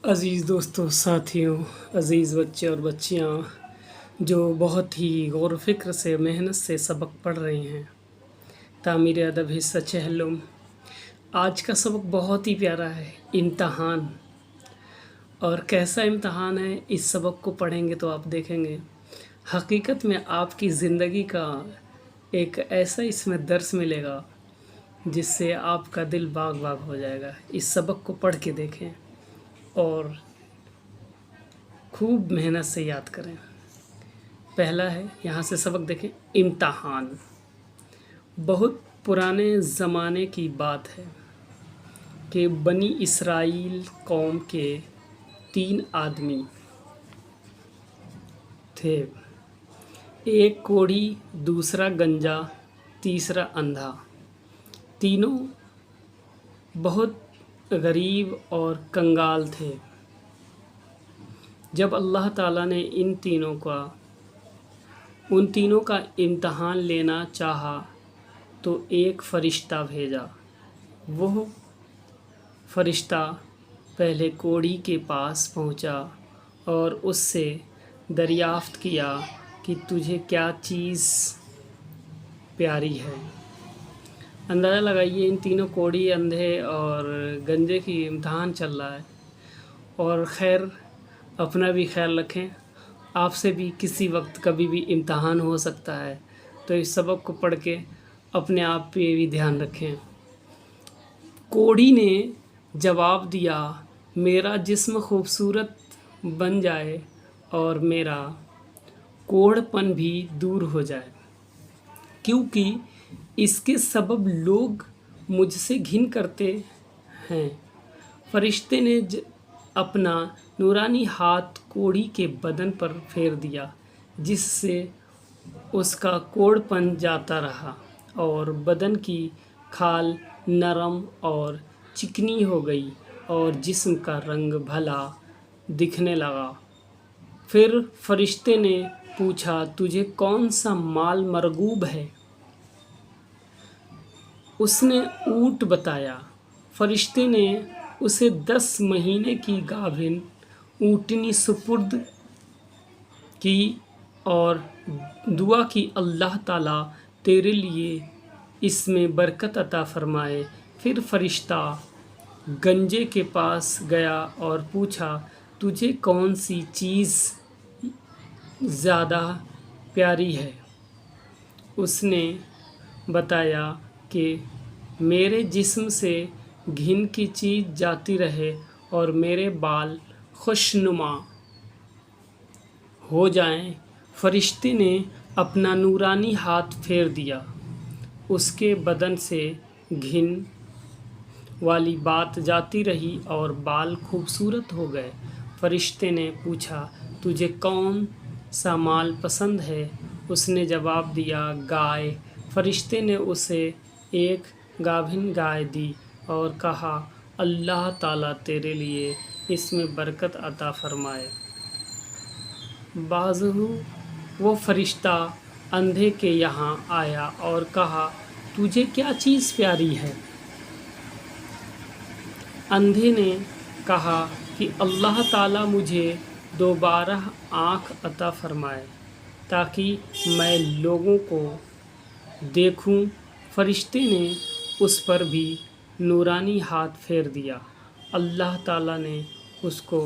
عزیز دوستوں، ساتھیوں، عزیز بچے اور بچیاں جو بہت ہی غور و فکر سے محنت سے سبق پڑھ رہے ہیں، تعمیر ادب حصہ چہلم۔ آج کا سبق بہت ہی پیارا ہے، امتحان۔ اور کیسا امتحان ہے، اس سبق کو پڑھیں گے تو آپ دیکھیں گے حقیقت میں آپ کی زندگی کا ایک ایسا اس میں درس ملے گا جس سے آپ کا دل باغ باغ ہو جائے گا۔ اس سبق کو پڑھ کے دیکھیں اور خوب محنت سے یاد کریں۔ پہلا ہے، یہاں سے سبق دیکھیں، امتحان۔ بہت پرانے زمانے کی بات ہے کہ بنی اسرائیل قوم کے 3 آدمی تھے، ایک کوڑھی، دوسرا گنجا، تیسرا اندھا۔ تینوں بہت غریب اور کنگال تھے۔ جب اللہ تعالیٰ نے ان تینوں کا امتحان لینا چاہا تو ایک فرشتہ بھیجا۔ وہ فرشتہ پہلے کوڑھی کے پاس پہنچا اور اس سے دریافت کیا کہ تجھے کیا چیز پیاری ہے۔ اندازہ لگائیے، ان تینوں کوڑھی، اندھے اور گنجے کی امتحان چل رہا ہے۔ اور خیر، اپنا بھی خیال رکھیں، آپ سے بھی کسی وقت کبھی بھی امتحان ہو سکتا ہے، تو اس سبق کو پڑھ کے اپنے آپ پہ بھی دھیان رکھیں۔ کوڑھی نے جواب دیا، میرا جسم خوبصورت بن جائے اور میرا کوڑھ پن بھی دور ہو جائے، کیونکہ اس کے سبب لوگ مجھ سے گھن کرتے ہیں۔ فرشتے نے اپنا نورانی ہاتھ کوڑھی کے بدن پر پھیر دیا، جس سے اس کا کوڑھ پن جاتا رہا اور بدن کی کھال نرم اور چکنی ہو گئی اور جسم کا رنگ بھلا دکھنے لگا۔ پھر فرشتے نے پوچھا، تجھے کون سا مال مرغوب ہے؟ اس نے اونٹ بتایا۔ فرشتے نے اسے 10 مہینے کی گابھن اونٹنی سپرد کی اور دعا کی، اللہ تعالیٰ تیرے لیے اس میں برکت عطا فرمائے۔ پھر فرشتہ گنجے کے پاس گیا اور پوچھا، تجھے کون سی چیز زیادہ پیاری ہے؟ اس نے بتایا کہ میرے جسم سے گھن کی چیز جاتی رہے اور میرے بال خوشنما ہو جائیں۔ فرشتے نے اپنا نورانی ہاتھ پھیر دیا، اس کے بدن سے گھن والی بات جاتی رہی اور بال خوبصورت ہو گئے۔ فرشتے نے پوچھا، تجھے کون سا مال پسند ہے؟ اس نے جواب دیا، گائے۔ فرشتے نے اسے ایک گابھن گائے دی اور کہا، اللہ تعالیٰ تیرے لیے اس میں برکت عطا فرمائے۔ بعضہو وہ فرشتہ اندھے کے یہاں آیا اور کہا، تجھے کیا چیز پیاری ہے؟ اندھے نے کہا کہ اللہ تعالیٰ مجھے دوبارہ آنکھ عطا فرمائے تاکہ میں لوگوں کو دیکھوں۔ فرشتے نے اس پر بھی نورانی ہاتھ پھیر دیا، اللہ تعالیٰ نے اس کو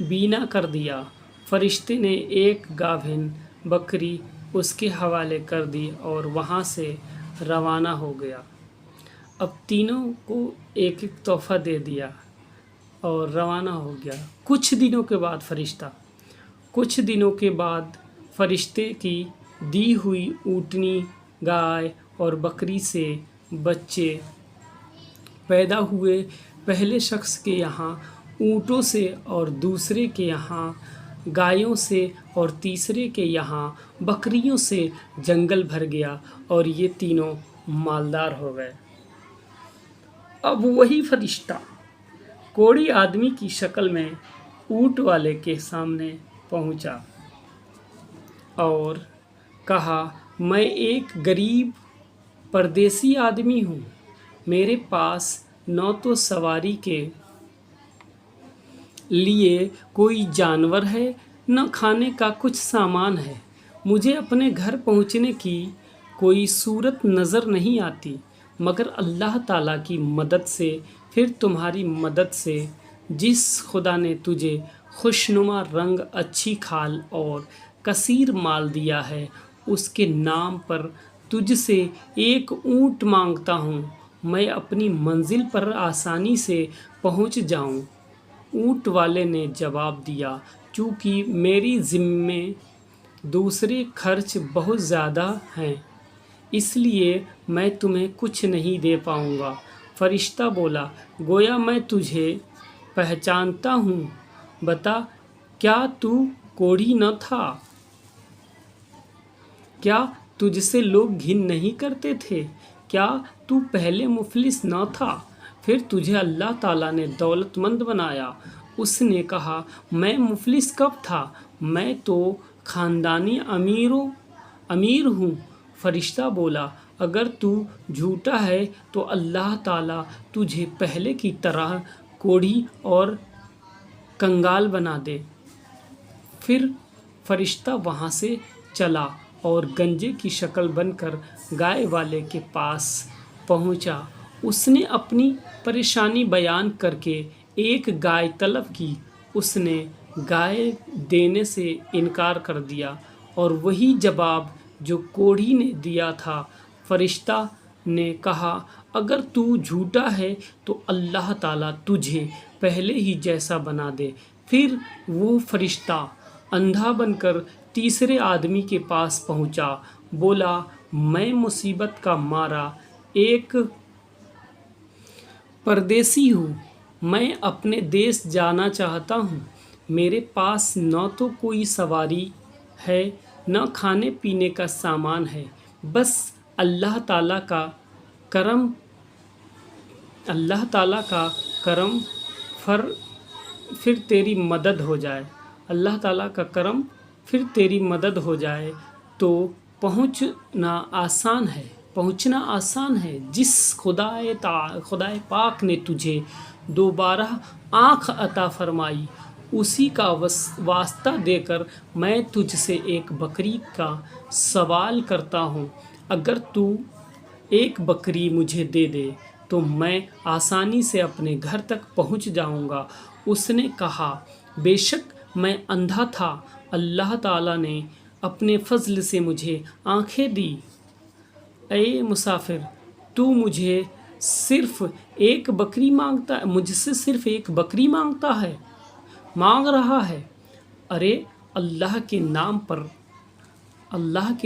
بینا کر دیا۔ فرشتے نے ایک گابھن بکری اس کے حوالے کر دی اور وہاں سے روانہ ہو گیا۔ اب تینوں کو ایک ایک تحفہ دے دیا اور روانہ ہو گیا۔ کچھ دنوں کے بعد فرشتے کی دی ہوئی اونٹنی، گائے اور بکری سے بچے پیدا ہوئے۔ پہلے شخص کے یہاں اونٹوں سے اور دوسرے کے یہاں گایوں سے اور تیسرے کے یہاں بکریوں سے جنگل بھر گیا اور یہ تینوں مالدار ہو گئے۔ اب وہی فرشتہ کوڑھی آدمی کی شکل میں اونٹ والے کے سامنے پہنچا اور کہا، میں ایک غریب پردیسی آدمی ہوں، میرے پاس نہ تو سواری کے لیے کوئی جانور ہے، نہ کھانے کا کچھ سامان ہے۔ مجھے اپنے گھر پہنچنے کی کوئی صورت نظر نہیں آتی مگر اللہ تعالیٰ کی مدد سے، پھر تمہاری مدد سے۔ جس خدا نے تجھے خوشنما رنگ، اچھی کھال اور کثیر مال دیا ہے، اس کے نام پر تجھ سے ایک اونٹ مانگتا ہوں، میں اپنی منزل پر آسانی سے پہنچ جاؤں۔ اونٹ والے نے جواب دیا، چونکہ میری ذمے دوسرے خرچ بہت زیادہ ہیں، اس لیے میں تمہیں کچھ نہیں دے پاؤں گا۔ فرشتہ بولا، گویا میں تجھے پہچانتا ہوں، بتا کیا تو کوڑھی نہ تھا؟ کیا تجھ سے لوگ گھن نہیں کرتے تھے؟ کیا تو پہلے مفلس نہ تھا؟ پھر تجھے اللہ تعالیٰ نے دولت مند بنایا۔ اس نے کہا، میں مفلس کب تھا؟ میں تو خاندانی امیر ہوں۔ فرشتہ بولا، اگر تو جھوٹا ہے تو اللہ تعالیٰ تجھے پہلے کی طرح کوڑھی اور کنگال بنا دے۔ پھر فرشتہ وہاں سے چلا اور گنجے کی شکل بن کر گائے والے کے پاس پہنچا۔ اس نے اپنی پریشانی بیان کر کے ایک گائے طلب کی۔ اس نے گائے دینے سے انکار کر دیا اور وہی جواب جو کوڑھی نے دیا تھا۔ فرشتہ نے کہا، اگر تو جھوٹا ہے تو اللہ تعالیٰ تجھے پہلے ہی جیسا بنا دے۔ پھر وہ فرشتہ اندھا بن کر تیسرے آدمی کے پاس پہنچا، بولا، میں مصیبت کا مارا ایک پردیسی ہوں، میں اپنے دیس جانا چاہتا ہوں۔ میرے پاس نہ تو کوئی سواری ہے، نہ کھانے پینے کا سامان ہے، بس اللہ تعالیٰ کا کرم پھر تیری مدد ہو جائے۔ اللہ تعالیٰ کا کرم پھر تیری مدد ہو جائے تو پہنچنا آسان ہے۔ جس خدائے پاک نے تجھے دوبارہ آنکھ عطا فرمائی، اسی کا واسطہ دے کر میں تجھ سے ایک بکری کا سوال کرتا ہوں۔ اگر تو ایک بکری مجھے دے دے تو میں آسانی سے اپنے گھر تک پہنچ جاؤں گا۔ اس نے کہا، بے شک میں اندھا تھا، اللہ تعالیٰ نے اپنے فضل سے مجھے آنکھیں دی۔ اے مسافر، تو مجھ سے صرف ایک بکری مانگ رہا ہے۔ ارے اللہ کے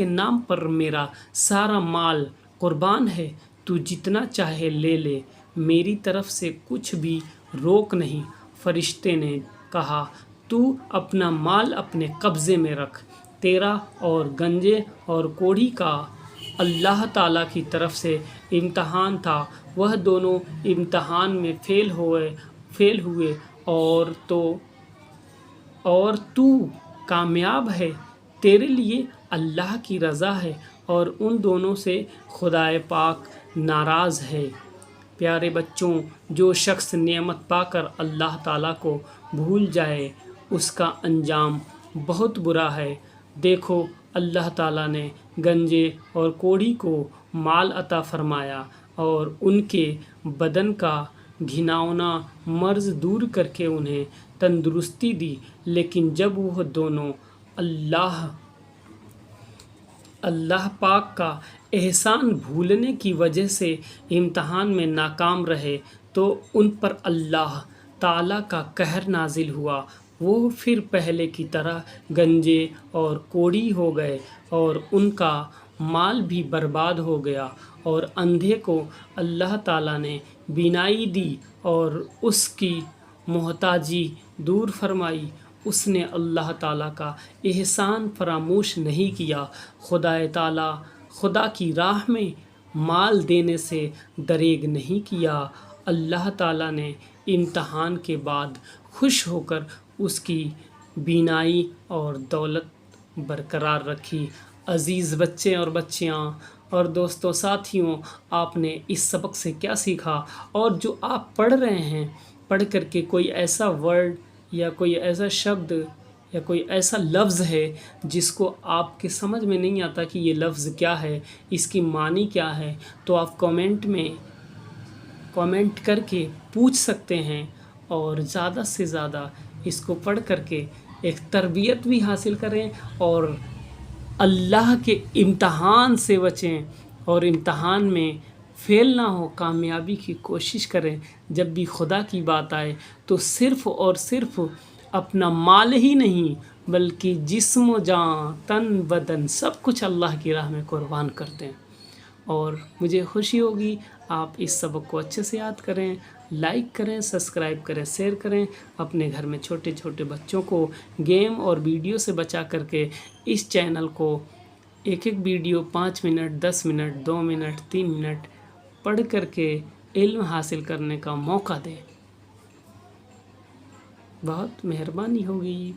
نام پر میرا سارا مال قربان ہے، تو جتنا چاہے لے لے، میری طرف سے کچھ بھی روک نہیں۔ فرشتے نے کہا، تو اپنا مال اپنے قبضے میں رکھ، تیرا اور گنجے اور کوڑھی کا اللہ تعالیٰ کی طرف سے امتحان تھا، وہ دونوں امتحان میں فیل ہوئے اور تو کامیاب ہے۔ تیرے لیے اللہ کی رضا ہے اور ان دونوں سے خدائے پاک ناراض ہے۔ پیارے بچوں، جو شخص نعمت پا کر اللہ تعالیٰ کو بھول جائے، اس کا انجام بہت برا ہے۔ دیکھو، اللہ تعالیٰ نے گنجے اور کوڑھی کو مال عطا فرمایا اور ان کے بدن کا گھناؤنا مرض دور کر کے انہیں تندرستی دی، لیکن جب وہ دونوں اللہ پاک کا احسان بھولنے کی وجہ سے امتحان میں ناکام رہے تو ان پر اللہ تعالیٰ کا قہر نازل ہوا۔ وہ پھر پہلے کی طرح گنجے اور کوڑھی ہو گئے اور ان کا مال بھی برباد ہو گیا، اور اندھے کو اللہ تعالیٰ نے بینائی دی اور اس کی محتاجی دور فرمائی۔ اس نے اللہ تعالیٰ کا احسان فراموش نہیں کیا۔ خدا کی راہ میں مال دینے سے دریغ نہیں کیا۔ اللہ تعالیٰ نے امتحان کے بعد خوش ہو کر اس کی بینائی اور دولت برقرار رکھی۔ عزیز بچے اور بچیاں اور دوستوں، ساتھیوں، آپ نے اس سبق سے کیا سیکھا؟ اور جو آپ پڑھ رہے ہیں، پڑھ کر کے کوئی ایسا ورڈ یا کوئی ایسا شبد یا کوئی ایسا لفظ ہے جس کو آپ کے سمجھ میں نہیں آتا کہ یہ لفظ کیا ہے، اس کی معنی کیا ہے، تو آپ کامنٹ کر کے پوچھ سکتے ہیں، اور زیادہ سے زیادہ اس کو پڑھ کر کے ایک تربیت بھی حاصل کریں اور اللہ کے امتحان سے بچیں، اور امتحان میں فیل نہ ہو، کامیابی کی کوشش کریں۔ جب بھی خدا کی بات آئے تو صرف اور صرف اپنا مال ہی نہیں بلکہ جسم و جان، تن بدن، سب کچھ اللہ کی راہ میں قربان کر دیں۔ اور مجھے خوشی ہوگی آپ اس سبق کو اچھے سے یاد کریں، لائک کریں، سبسکرائب کریں، شیئر کریں، اپنے گھر میں چھوٹے چھوٹے بچوں کو گیم اور ویڈیو سے بچا کر کے اس چینل کو ایک video 5 minute, 10 minute, 2 minute, 3 minute پڑھ کر کے علم حاصل کرنے کا موقع دیں۔ بہت مہربانی ہوگی۔